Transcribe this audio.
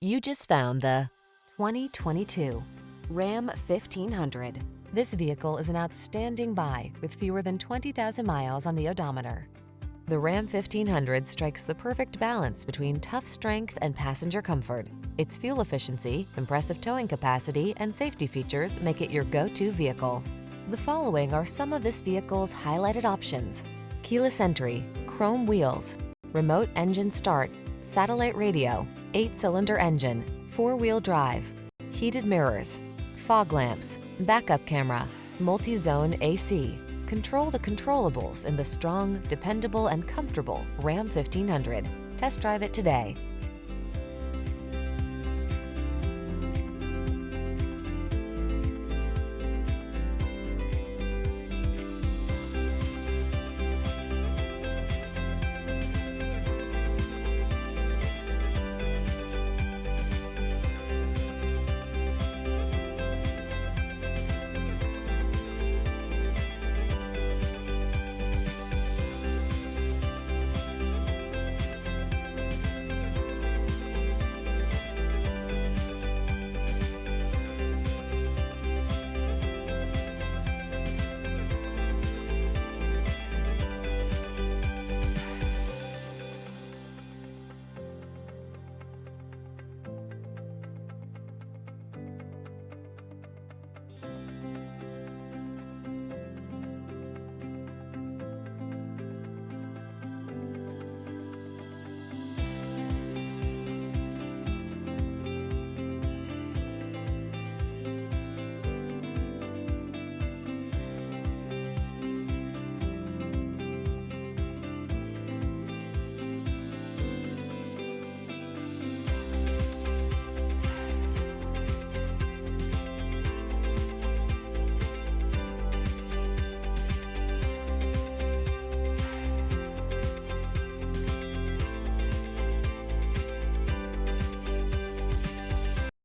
You just found the 2022 Ram 1500. This vehicle is an outstanding buy with fewer than 20,000 miles on the odometer. The Ram 1500 strikes the perfect balance between tough strength and passenger comfort. Its fuel efficiency, impressive towing capacity, and safety features make it your go-to vehicle. The following are some of this vehicle's highlighted options: keyless entry, chrome wheels, remote engine start, satellite radio, 8-cylinder engine, 4-wheel drive, heated mirrors, fog lamps, backup camera, multi-zone AC. Control the controllables in the strong, dependable, and comfortable Ram 1500. Test drive it today.